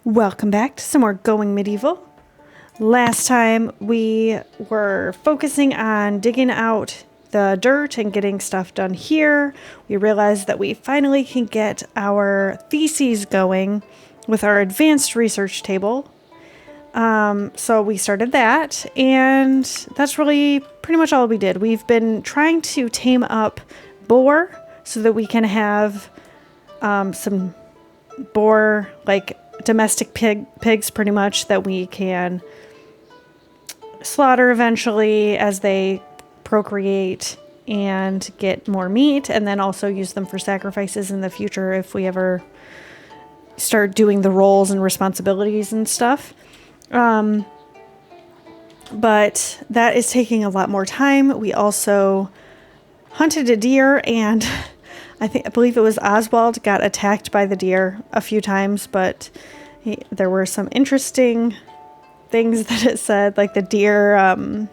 Welcome back to some more Going Medieval. Last time we were focusing on digging out the dirt and getting stuff done here. We realized that we finally can get our theses going with our advanced research table. So we started that, and that's really pretty much all we did. We've been trying to tame up boar so that we can have some boar, like domestic pigs pretty much, that we can slaughter eventually as they procreate and get more meat, and then also use them for sacrifices in the future if we ever start doing the roles and responsibilities and stuff. But that is taking a lot more time. We also hunted a deer, and I believe it was Oswald got attacked by the deer a few times, but there were some interesting things that it said, like the deer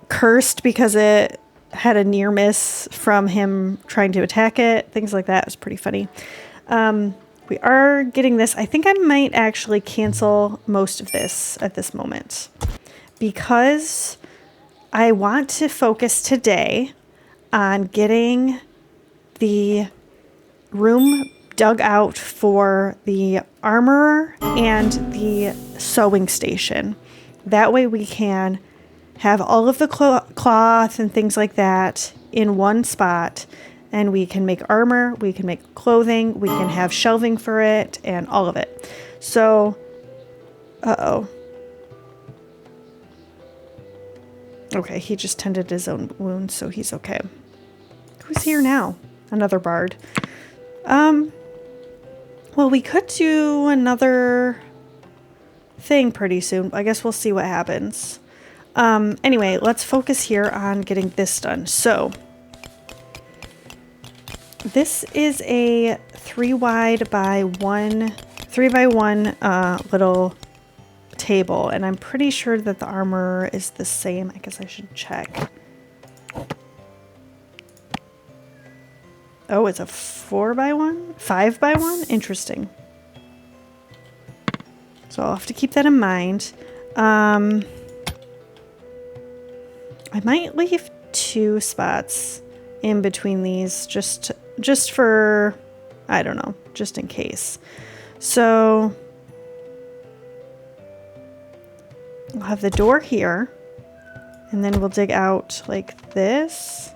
cursed because it had a near miss from him trying to attack it. Things like that. It was pretty funny. We are getting this. I think I might actually cancel most of this at this moment because I want to focus today on getting the room dug out for the armorer and the sewing station. That way we can have all of the cloth and things like that in one spot, and we can make armor, we can make clothing, we can have shelving for it, and all of it. So, okay, he just tended his own wound, so he's okay. Who's here now? Another bard. Well, we could do another thing pretty soon. I guess we'll see what happens. Anyway, let's focus here on getting this done. So, this is a 3 wide by 1 little table, and I'm pretty sure that the armor is the same. I guess I should check. Oh, it's a 4 by 1? 5 by 1? Interesting. So I'll have to keep that in mind. I might leave 2 spots in between these just for, I don't know, just in case. So we'll have the door here, and then we'll dig out like this.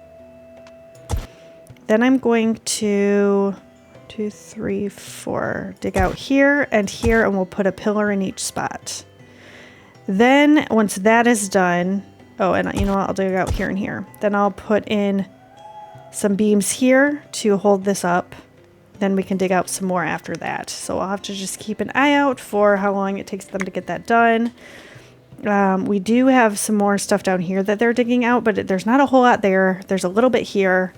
Then I'm going to 2, 3, 4, dig out here, and we'll put a pillar in each spot. Then once that is done, oh, and you know what, I'll dig out here and here. Then I'll put in some beams here to hold this up. Then we can dig out some more after that. So I'll have to just keep an eye out for how long it takes them to get that done. We do have some more stuff down here that they're digging out, but there's not a whole lot there. There's a little bit here.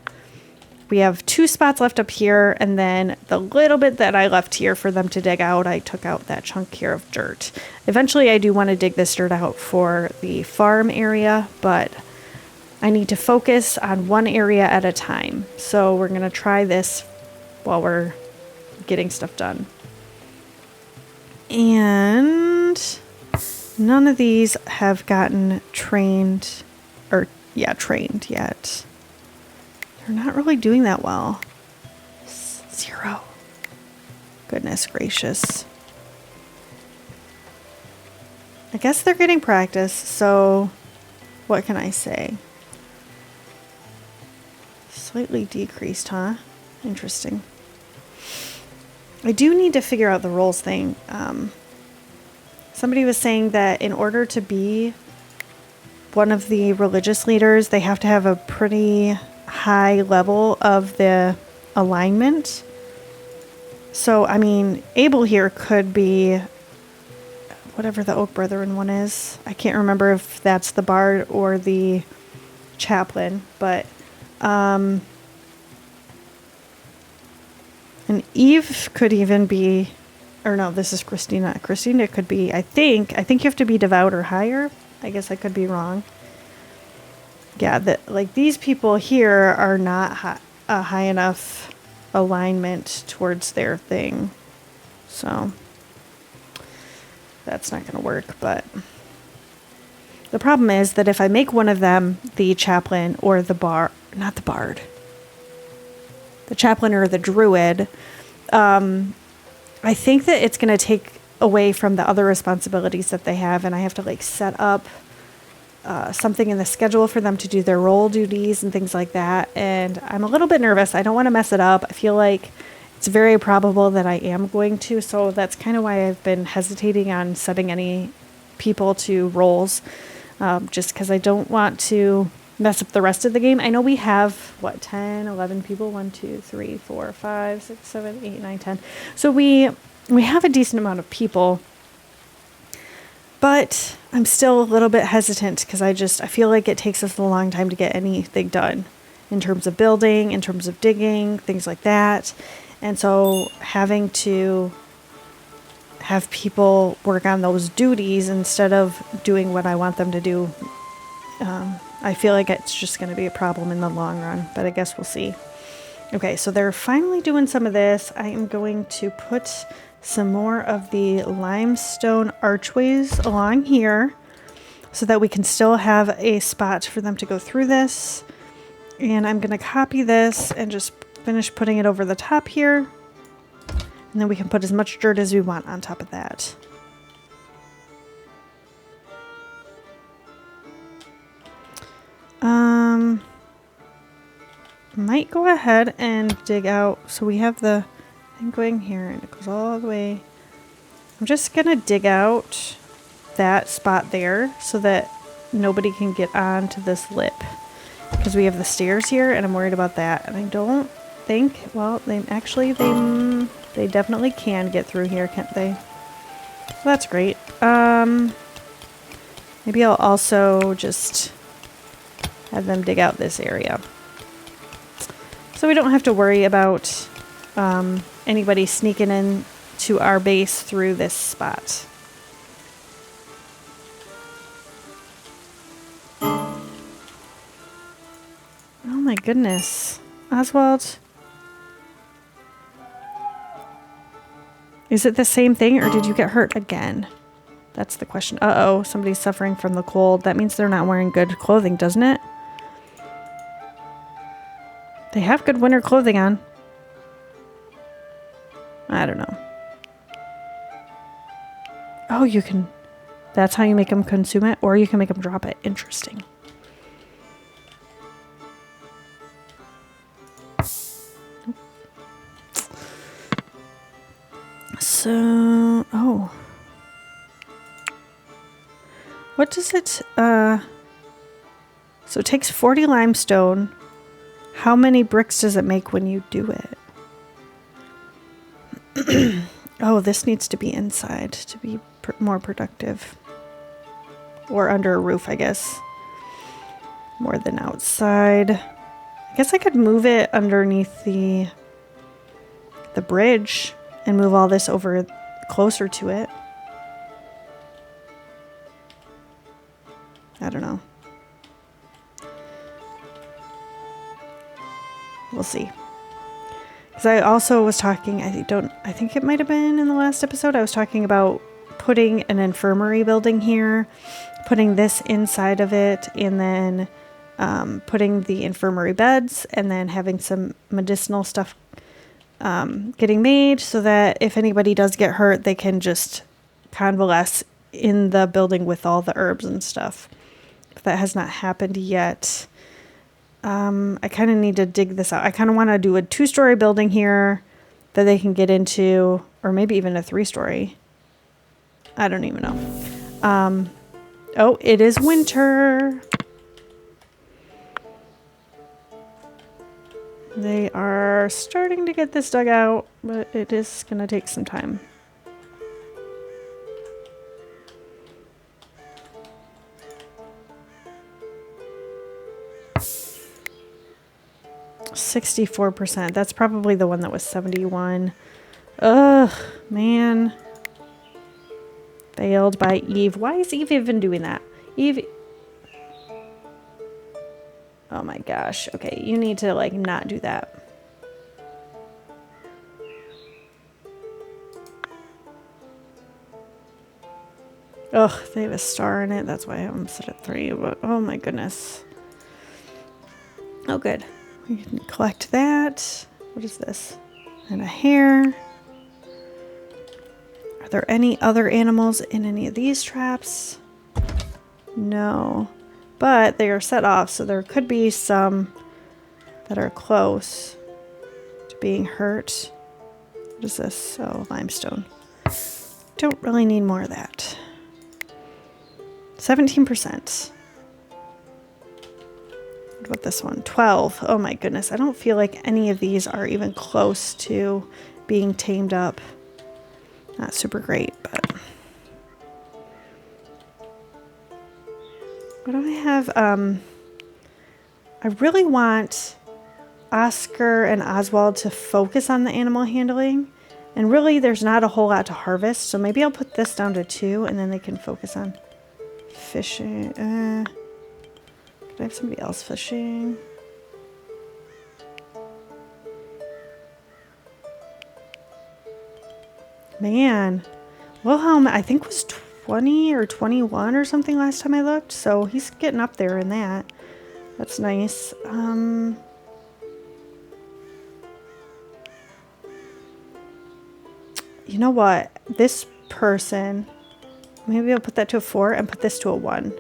We have 2 spots left up here, and then the little bit that I left here for them to dig out, I took out that chunk here of dirt. Eventually, I do want to dig this dirt out for the farm area, but I need to focus on one area at a time. So we're going to try this while we're getting stuff done. And none of these have gotten trained yet. They're not really doing that well. 0. Goodness gracious. I guess they're getting practice, so what can I say? Slightly decreased, huh? Interesting. I do need to figure out the roles thing. Somebody was saying that in order to be one of the religious leaders, they have to have a pretty high level of the alignment. So, I mean, Abel here could be whatever the Oak Brethren one is. I can't remember if that's the bard or the chaplain, but and Eve could even be, or no, this is Christina. Christina could be, I think you have to be devout or higher. I guess I could be wrong. Yeah, like these people here are not high enough alignment towards their thing. So that's not going to work, but the problem is that if I make one of them the chaplain or the not the bard, the chaplain or the druid, I think that it's going to take away from the other responsibilities that they have, and I have to like set up something in the schedule for them to do their role duties and things like that. And I'm a little bit nervous. I don't want to mess it up. I feel like it's very probable that I am going to, so that's kind of why I've been hesitating on setting any people to roles, just because I don't want to mess up the rest of the game. I know we have, what, 10, 11 people? 1, 2, 3, 4, 5, 6, 7, 8, 9, 10. So we have a decent amount of people, but I'm still a little bit hesitant because I feel like it takes us a long time to get anything done in terms of building, in terms of digging, things like that. And so having to have people work on those duties instead of doing what I want them to do, I feel like it's just going to be a problem in the long run, but I guess we'll see. Okay, so they're finally doing some of this. I am going to put some more of the limestone archways along here so that we can still have a spot for them to go through this. And I'm going to copy this and just finish putting it over the top here. And then we can put as much dirt as we want on top of that. Might go ahead and dig out. So we have the thing going here and it goes all the way. I'm just gonna dig out that spot there so that nobody can get onto this lip, because we have the stairs here and I'm worried about that. And I don't think, well, they definitely can get through here, can't they? So that's great. Maybe I'll also just have them dig out this area, so we don't have to worry about anybody sneaking in to our base through this spot. Oh my goodness. Oswald. Is it the same thing or did you get hurt again? That's the question. Uh-oh, somebody's suffering from the cold. That means they're not wearing good clothing, doesn't it? They have good winter clothing on. I don't know. Oh, you can... That's how you make them consume it, or you can make them drop it. Interesting. So... Oh. What does it... So it takes 40 limestone. How many bricks does it make when you do it? Oh, this needs to be inside to be more productive. Or under a roof, I guess. More than outside. I guess I could move it underneath the bridge and move all this over closer to it. I don't know. We'll see. Because I also was talking, I think it might have been in the last episode, I was talking about putting an infirmary building here, putting this inside of it, and then putting the infirmary beds, and then having some medicinal stuff getting made so that if anybody does get hurt, they can just convalesce in the building with all the herbs and stuff. If that has not happened yet. I kind of need to dig this out. I kind of want to do a 2-story building here that they can get into, or maybe even a 3-story. I don't even know. Oh, it is winter. They are starting to get this dug out, but it is going to take some time. %. That's probably the one that was 71. Ugh, man. Failed by Eve. Why is Eve even doing that? Eve. Oh my gosh. Okay, you need to like not do that. Oh, they have a star in it. That's why I have them set at 3. But oh my goodness. Oh, good. We can collect that. What is this? And a hare. Are there any other animals in any of these traps? No. But they are set off, so there could be some that are close to being hurt. What is this? Oh, limestone. Don't really need more of that. 17%. What about this one? 12. Oh my goodness. I don't feel like any of these are even close to being tamed up. Not super great, but... What do I have? I really want Oscar and Oswald to focus on the animal handling. And really, there's not a whole lot to harvest. So maybe I'll put this down to 2 and then they can focus on fishing. Could I have somebody else fishing? Man. Wilhelm, I think was 20 or 21 or something last time I looked. So he's getting up there in that. That's nice. You know what? This person, maybe I'll put that to a 4 and put this to a 1.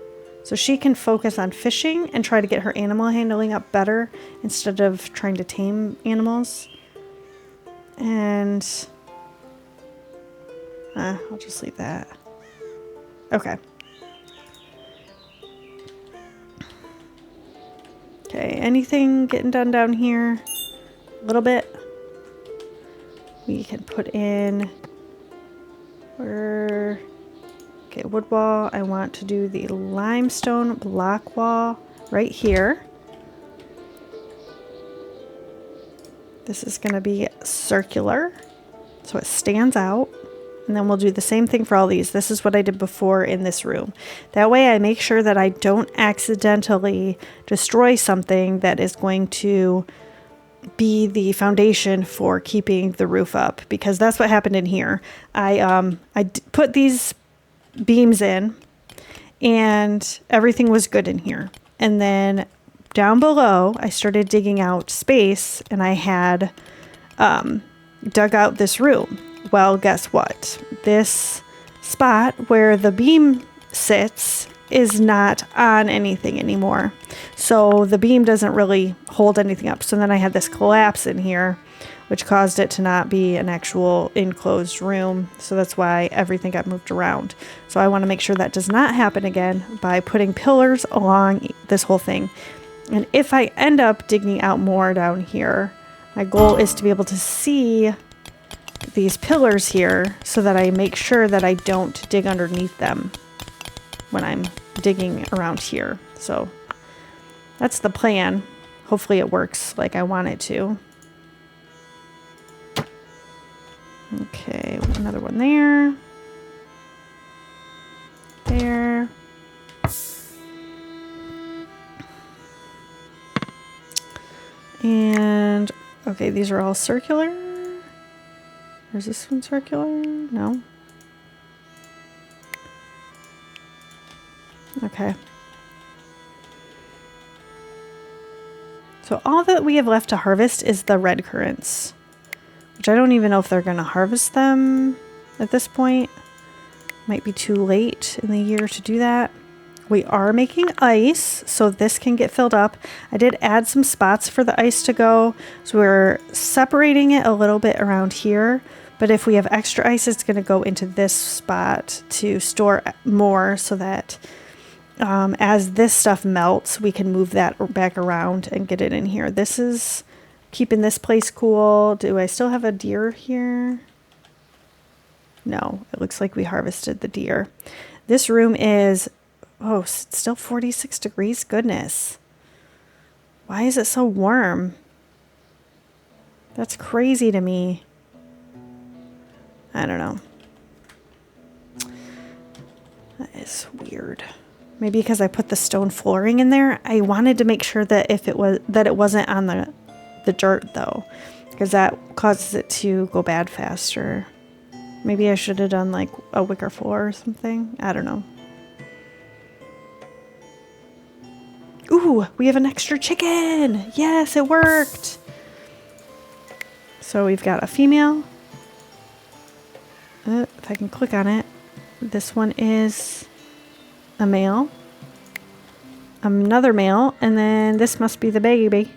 So she can focus on fishing and try to get her animal handling up better instead of trying to tame animals. And I'll just leave that. Okay. Okay, anything getting done down here? A little bit. We can put in okay, wood wall. I want to do the limestone block wall right here. This is going to be circular, so it stands out. And then we'll do the same thing for all these. This is what I did before in this room. That way I make sure that I don't accidentally destroy something that is going to be the foundation for keeping the roof up, because that's what happened in here. I put these beams in and everything was good in here. And then down below, I started digging out space and I had dug out this room. Well, guess what? This spot where the beam sits is not on anything anymore. So the beam doesn't really hold anything up. So then I had this collapse in here, which caused it to not be an actual enclosed room. So that's why everything got moved around. So I want to make sure that does not happen again by putting pillars along this whole thing. And if I end up digging out more down here, my goal is to be able to see these pillars here so that I make sure that I don't dig underneath them when I'm digging around here. So that's the plan. Hopefully it works like I want it to. Okay, another one there. There. And okay, these are all circular. Or is this one circular? No. Okay. So all that we have left to harvest is the red currants, which I don't even know if they're going to harvest them at this point. Might be too late in the year to do that. We are making ice, so this can get filled up. I did add some spots for the ice to go, so we're separating it a little bit around here. But if we have extra ice, it's going to go into this spot to store more so that as this stuff melts, we can move that back around and get it in here. This is keeping this place cool. Do I still have a deer here? No, it looks like we harvested the deer. This room is, oh, still 46 degrees. Goodness. Why is it so warm? That's crazy to me. I don't know. That is weird. Maybe because I put the stone flooring in there. I wanted to make sure that it wasn't on the dirt though, because that causes it to go bad faster. Maybe I should have done like a wicker floor or something. I don't know. Ooh, we have an extra chicken. Yes, it worked. So we've got a female. If I can click on it. This one is a male. Another male. And then this must be the baby.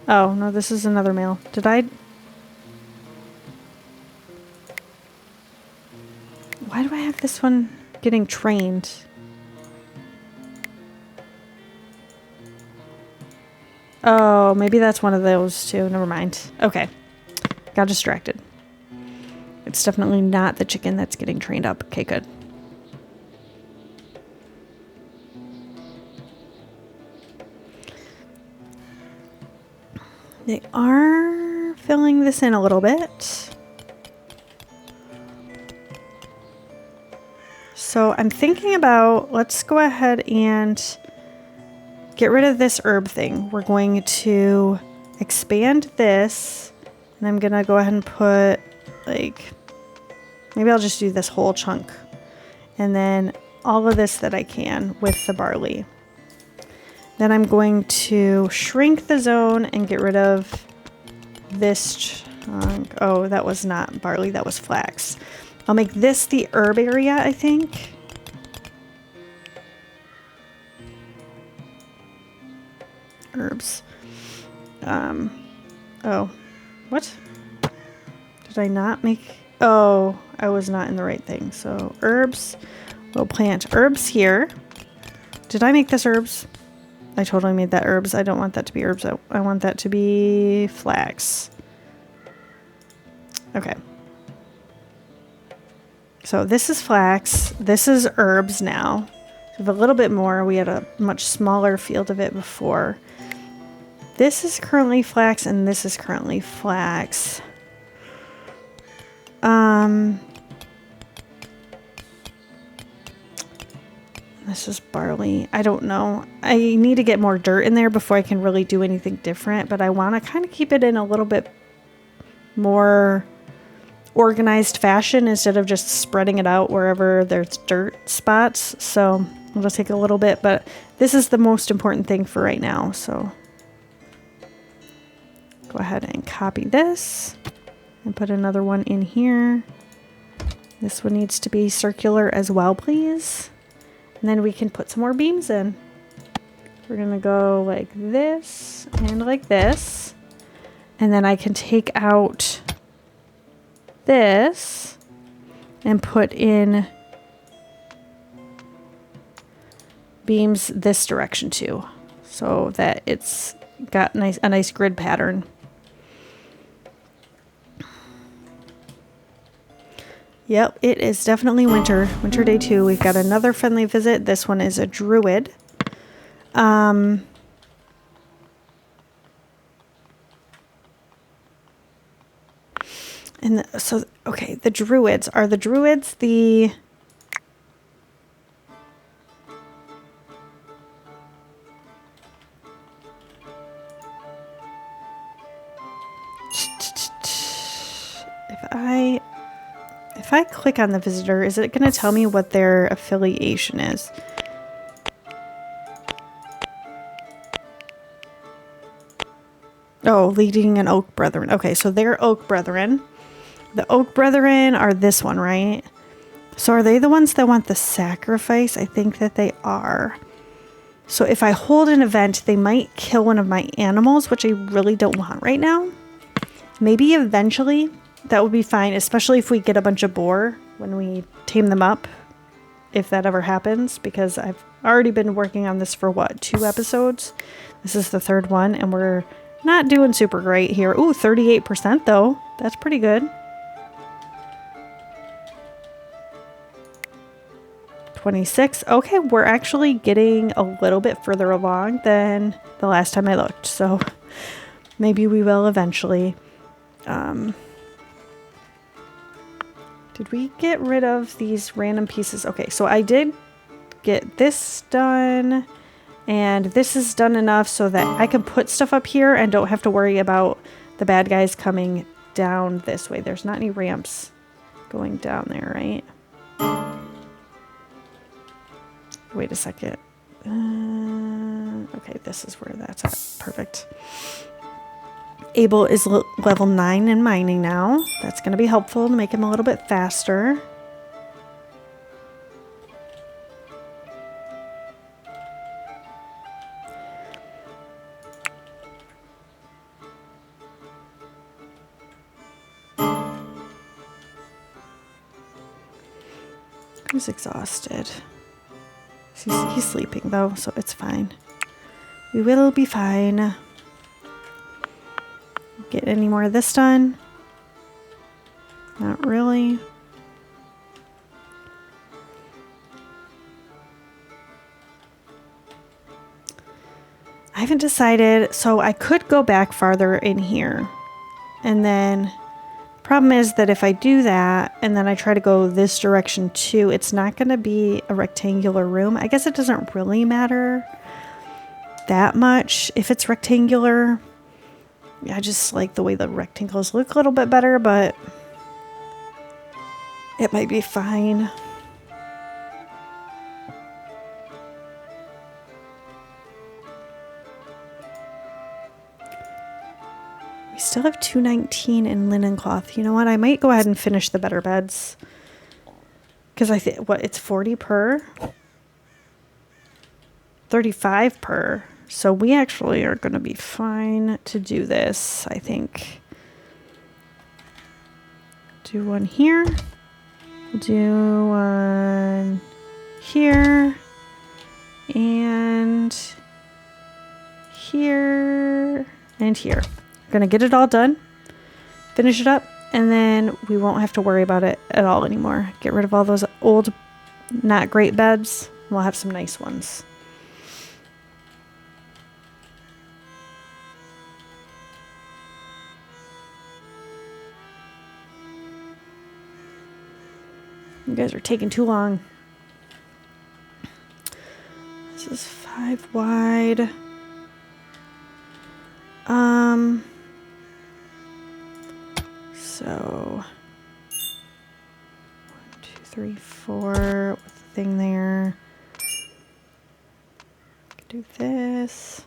Oh, no, this is another male. Did I... Why do I have this one getting trained? Oh, maybe that's one of those too. Never mind. Okay. Got distracted. It's definitely not the chicken that's getting trained up. Okay, good. They are filling this in a little bit. So I'm thinking about, let's go ahead and get rid of this herb thing. We're going to expand this, and I'm gonna go ahead and put like, maybe I'll just do this whole chunk, and then all of this that I can with the barley. Then I'm going to shrink the zone and get rid of this chunk. Oh, that was not barley, that was flax. I'll make this the herb area, I think. Herbs. Oh, what? Did I not make? Oh, I was not in the right thing. So herbs, we'll plant herbs here. Did I make this herbs? I totally made that herbs. I don't want that to be herbs. I want that to be flax. Okay. So this is flax. This is herbs now. We have a little bit more. We had a much smaller field of it before. This is currently flax and this is currently flax. This is barley. I don't know. I need to get more dirt in there before I can really do anything different, but I want to kind of keep it in a little bit more organized fashion instead of just spreading it out wherever there's dirt spots. So it'll take a little bit, but this is the most important thing for right now. So go ahead and copy this and put another one in here. This one needs to be circular as well, please. And then we can put some more beams in. We're gonna go like this and like this. And then I can take out this and put in beams this direction too, so that it's got a nice grid pattern. Yep, it is definitely winter. Winter day 2. We've got another friendly visit. This one is a druid. And so, okay, the druids. Are the druids the... If I click on the visitor, is it going to tell me what their affiliation is? Oh, leading an Oak Brethren. Okay, so they're Oak Brethren. The Oak Brethren are this one, right? So are they the ones that want the sacrifice? I think that they are. So if I hold an event, they might kill one of my animals, which I really don't want right now. Maybe eventually that would be fine, especially if we get a bunch of boar when we tame them up, if that ever happens, because I've already been working on this for what, 2 episodes? This is the 3rd one, and we're not doing super great here. Ooh, 38% though. That's pretty good. 26. Okay, we're actually getting a little bit further along than the last time I looked, so maybe we will eventually. Did we get rid of these random pieces? Okay, so I did get this done, and this is done enough so that I can put stuff up here and don't have to worry about the bad guys coming down this way. There's not any ramps going down there, right? Wait a second. Okay, this is where that's at. Perfect. Abel is level 9 in mining now. That's going to be helpful to make him a little bit faster. He's exhausted. He's sleeping though, so it's fine. We will be fine. Get any more of this done? Not really. I haven't decided, so I could go back farther in here. And then, problem is that if I do that, and then I try to go this direction too, it's not going to be a rectangular room. I guess it doesn't really matter that much if it's rectangular. I just like the way the rectangles look a little bit better, but it might be fine. We still have 219 in linen cloth. You know what? I might go ahead and finish the better beds. Because I think, what, it's 40 per? 35 per. So we actually are going to be fine to do this, I think. Do one here. Do one here. And here. And here. Gonna get it all done. Finish it up. And then we won't have to worry about it at all anymore. Get rid of all those old, not great beds. We'll have some nice ones. You guys are taking too long. This is 5 wide. So 1, 2, 3, 4 with the thing there. Do this.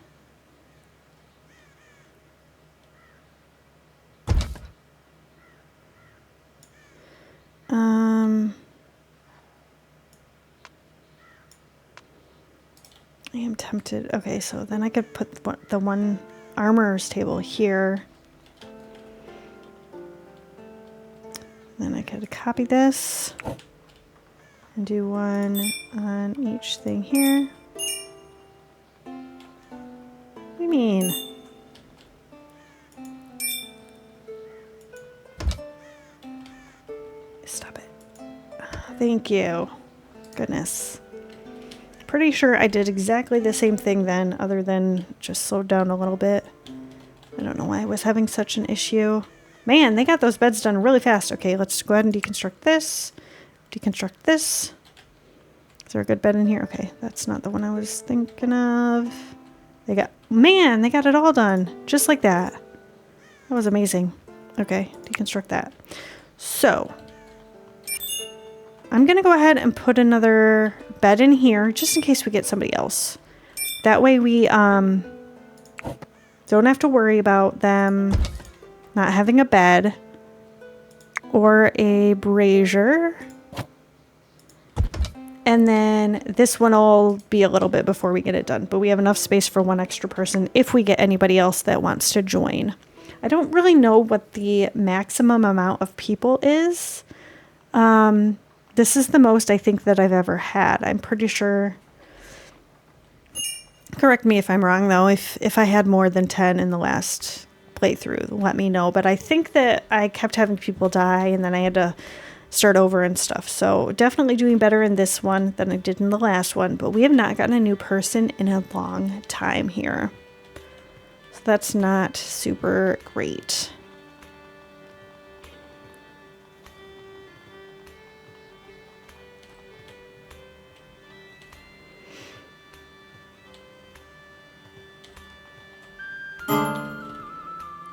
I am tempted. Okay, so then I could put the one armorer's table here. Then I could copy this and do one on each thing here. What do you mean? Stop it. Thank you. Goodness. Pretty sure I did exactly the same thing then, other than just slowed down a little bit. I don't know why I was having such an issue. Man, they got those beds done really fast. Okay, let's go ahead and deconstruct this. Deconstruct this. Is there a good bed in here? Okay, that's not the one I was thinking of. Man, they got it all done. Just like that. That was amazing. Okay, deconstruct that. So, I'm going to go ahead and put another bed in here just in case we get somebody else. That way we don't have to worry about them not having a bed or a brazier. And then this one will be a little bit before we get it done. But we have enough space for one extra person if we get anybody else that wants to join. I don't really know what the maximum amount of people is. This is the most I think that I've ever had. I'm pretty sure. Correct me if I'm wrong though. If I had more than 10 in the last playthrough, let me know. But I think that I kept having people die and then I had to start over and stuff. So definitely doing better in this one than I did in the last one. But we have not gotten a new person in a long time here. So that's not super great.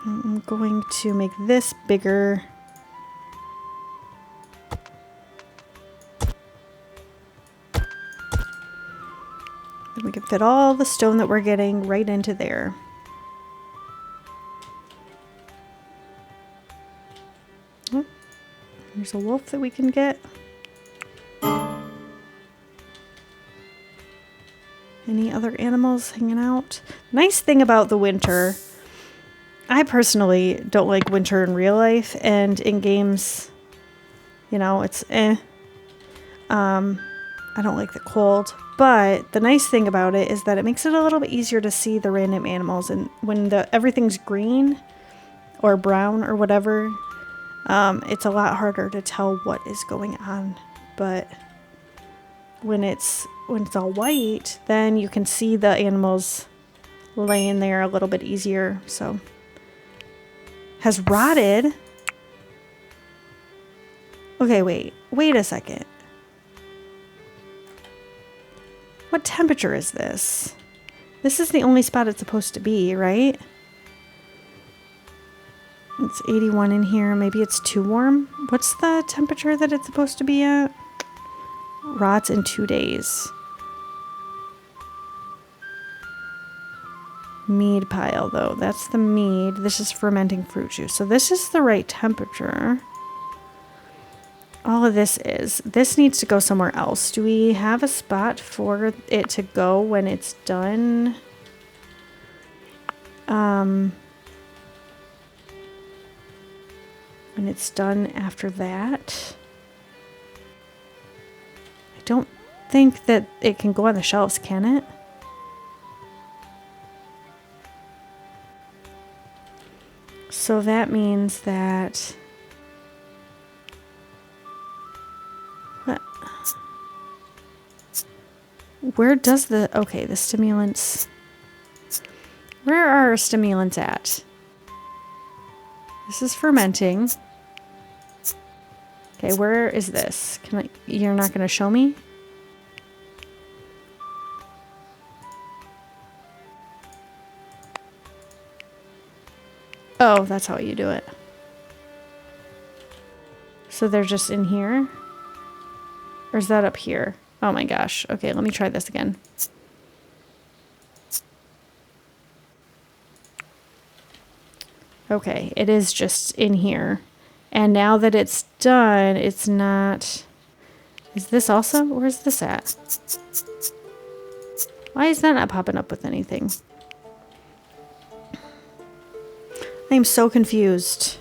I'm going to make this bigger. Then we can fit all the stone that we're getting right into there. Oh, there's a wolf that we can get. Any other animals hanging out? Nice thing about the winter, I personally don't like winter in real life, and in games, you know, it's eh. I don't like the cold, but the nice thing about it is that it makes it a little bit easier to see the random animals, and when everything's green or brown or whatever, it's a lot harder to tell what is going on. But when it's all white, then you can see the animals laying there a little bit easier. So has rotted. Okay, wait a second. What temperature is this? This is the only spot it's supposed to be, right? It's 81 in here. Maybe it's too warm. What's the temperature that it's supposed to be at? Rots in 2 days. Mead pile, though. That's the mead. This is fermenting fruit juice. So this is the right temperature. All of this needs to go somewhere else. Do we have a spot for it to go when it's done? When it's done after that? I don't think that it can go on the shelves, can it? So that means that... What? Where does the... Okay, the stimulants... Where are our stimulants at? This is fermenting. Okay, where is this? You're not going to show me? Oh, that's how you do it. So they're just in here? Or is that up here? Oh my gosh. Okay, let me try this again. Okay, it is just in here. And now that it's done, it's not... Is this also? Where's this at? Why is that not popping up with anything? I am so confused.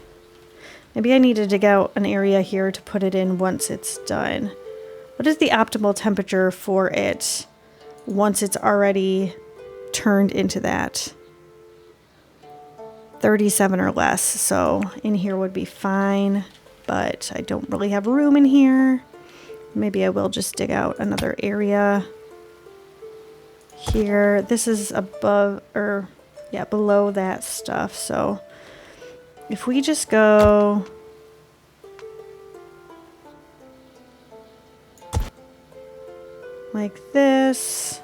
Maybe I need to dig out an area here to put it in once it's done. What is the optimal temperature for it once it's already turned into that? 37 or less, so in here would be fine, but I don't really have room in here. Maybe I will just dig out another area here. This is above, or yeah, below that stuff, so if we just go like this,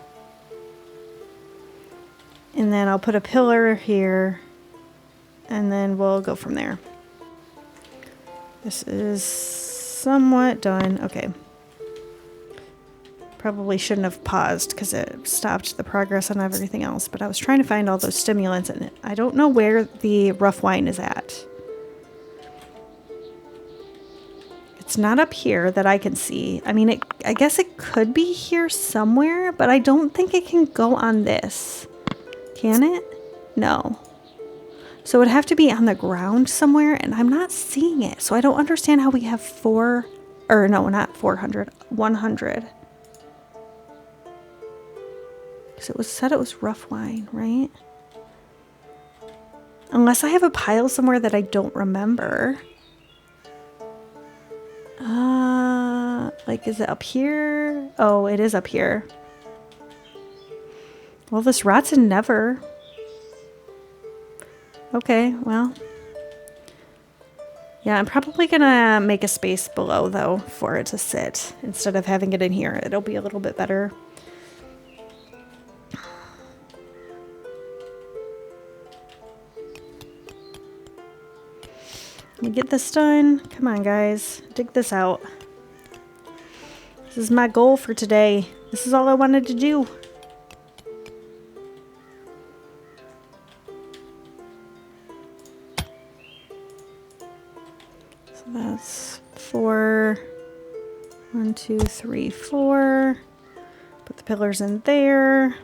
and then I'll put a pillar here, and then we'll go from there. This is somewhat done. Okay. Probably shouldn't have paused because it stopped the progress on everything else, but I was trying to find all those stimulants in it. I don't know where the rough wine is at. It's not up here that I can see. I mean, I guess it could be here somewhere, but I don't think it can go on this. Can it? No. So it would have to be on the ground somewhere, and I'm not seeing it. So I don't understand how we have 100. Because it was said it was rough wine, right? Unless I have a pile somewhere that I don't remember. Like, is it up here? Oh, it is up here. Well, this rots in never. Okay, well. Yeah, I'm probably gonna make a space below, though, for it to sit. Instead of having it in here, it'll be a little bit better. Can we get this done? Come on, guys. Dig this out. This is my goal for today. This is all I wanted to do. So that's 4. 1, 2, 3, 4. Put the pillars in there.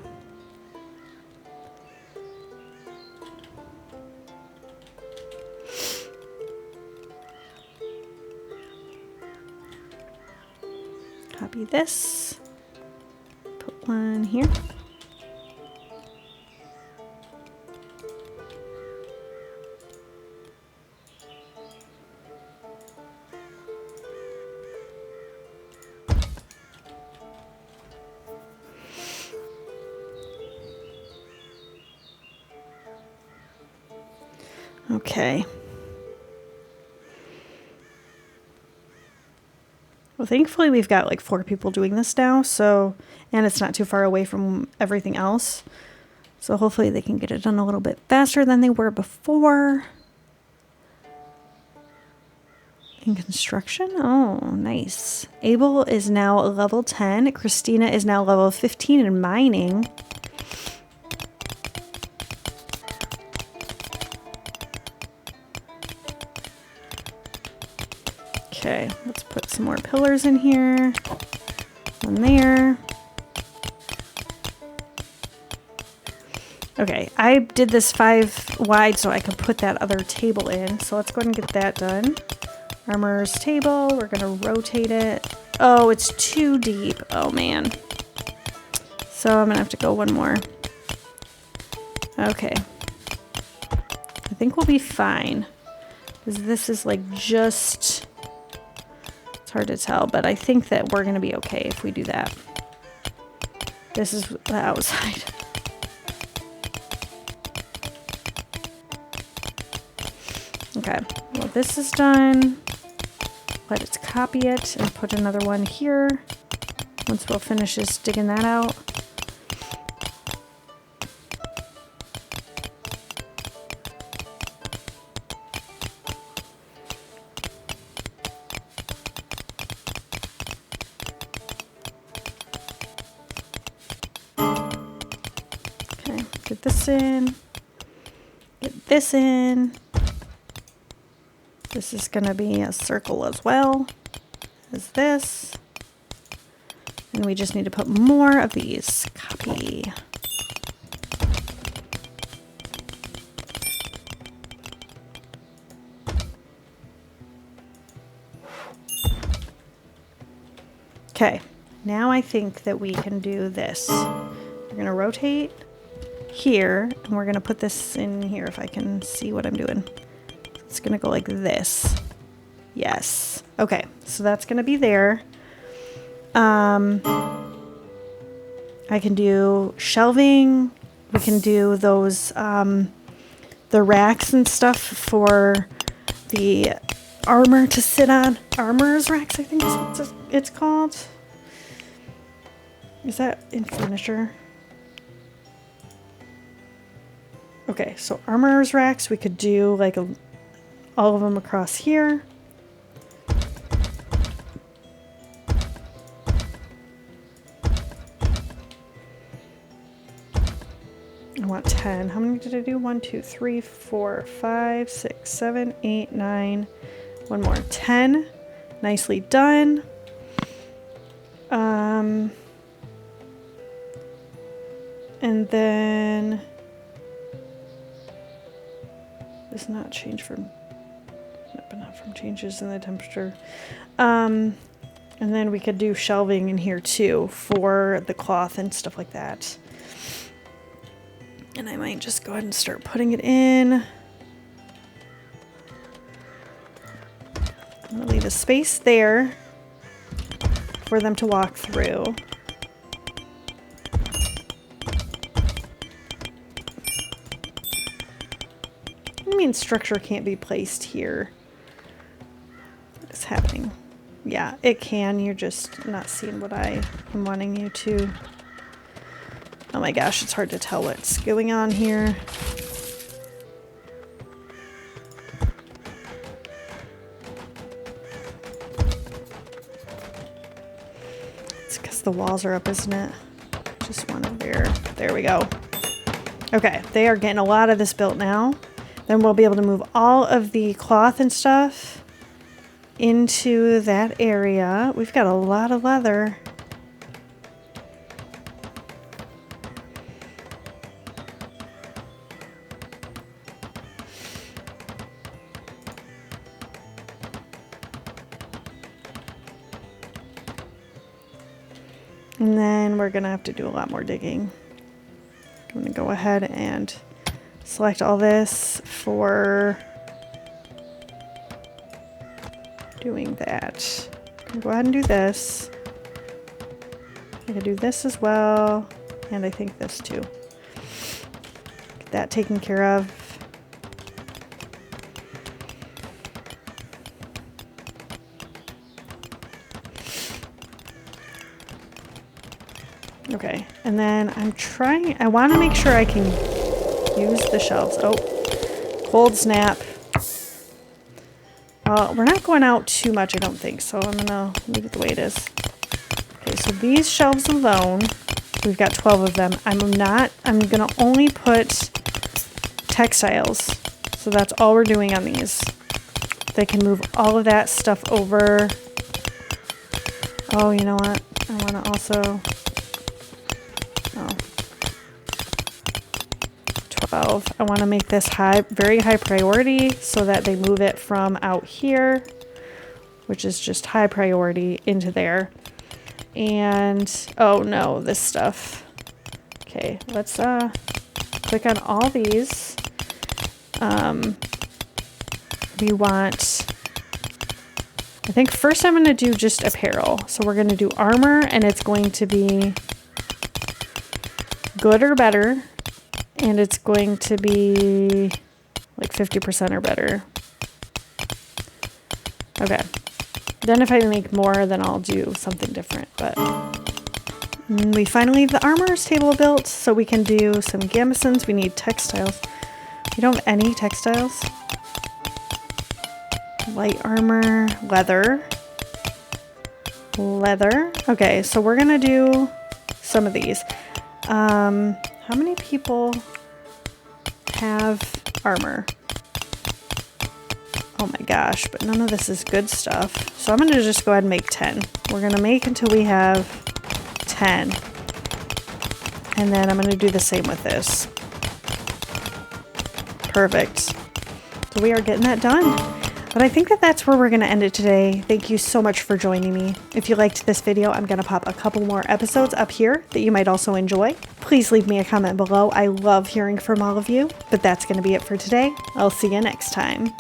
Copy this. Put one here. Okay. Well, thankfully we've got like 4 people doing this now, so, and it's not too far away from everything else. So hopefully they can get it done a little bit faster than they were before. In construction? Oh, nice. Abel is now level 10. Christina is now level 15 in mining. Okay, let's put some more pillars in here. One there. Okay, I did this 5 wide so I could put that other table in. So let's go ahead and get that done. Armorer's table, we're gonna rotate it. Oh, it's too deep. Oh man. So I'm gonna have to go one more. Okay. I think we'll be fine. Because this is like just... It's hard to tell, but I think that we're gonna be okay if we do that. This is the outside. Okay, well this is done. Let's copy it and put another one here. Once we'll finish just digging that out. Okay, get this in. Get this in. This is going to be a circle as well as this. And we just need to put more of these. Copy. Okay, now I think that we can do this. We're going to rotate here, and we're going to put this in here if I can see what I'm doing. It's gonna go like this. Yes. Okay, so that's gonna be there. I can do shelving. We can do those the racks and stuff for the armor to sit on. Armorer's racks, I think is what it's called. Is that in furniture? Okay, so armorer's racks, we could do like all of them across here. I want 10. How many did I do? 1, 2, 3, 4, 5, 6, 7, 8, 9. One more. 10. Nicely done. And then does not change from, but not from changes in the temperature. And then we could do shelving in here too for the cloth and stuff like that. And I might just go ahead and start putting it in. I'm gonna leave a space there for them to walk through. I mean, structure can't be placed here. What is happening? Yeah, it can. You're just not seeing what I am wanting you to. Oh my gosh, it's hard to tell what's going on here. It's because the walls are up, isn't it? Just one over there. There we go. Okay, they are getting a lot of this built now. Then we'll be able to move all of the cloth and stuff into that area. We've got a lot of leather. And then we're gonna have to do a lot more digging. I'm gonna go ahead and select all this for doing that. I'm gonna go ahead and do this. I can do this as well, and I think this too. Get that taken care of. Okay, and then I want to make sure I can use the shelves. Oh, cold snap. We're not going out too much, I don't think, so I'm gonna leave it the way it is. Okay, so these shelves alone, we've got 12 of them. I'm gonna only put textiles. So that's all we're doing on these. They can move all of that stuff over. Oh, you know what? I wanna also, 12. I want to make this very high priority so that they move it from out here, which is just high priority, into there. And oh no, this stuff. Okay, let's click on all these. We want, I think first I'm going to do just apparel. So we're going to do armor, and it's going to be good or better. And it's going to be like 50% or better. Okay. Then if I make more, then I'll do something different. But we finally have the armorer's table built, so we can do some gambesons. We need textiles. We don't have any textiles. Light armor, leather. Leather. Okay, so we're gonna do some of these. How many people have armor? Oh my gosh, but none of this is good stuff. So I'm going to just go ahead and make 10. We're going to make until we have 10. And then I'm going to do the same with this. Perfect. So we are getting that done. But I think that that's where we're going to end it today. Thank you so much for joining me. If you liked this video, I'm going to pop a couple more episodes up here that you might also enjoy. Please leave me a comment below. I love hearing from all of you. But that's going to be it for today. I'll see you next time.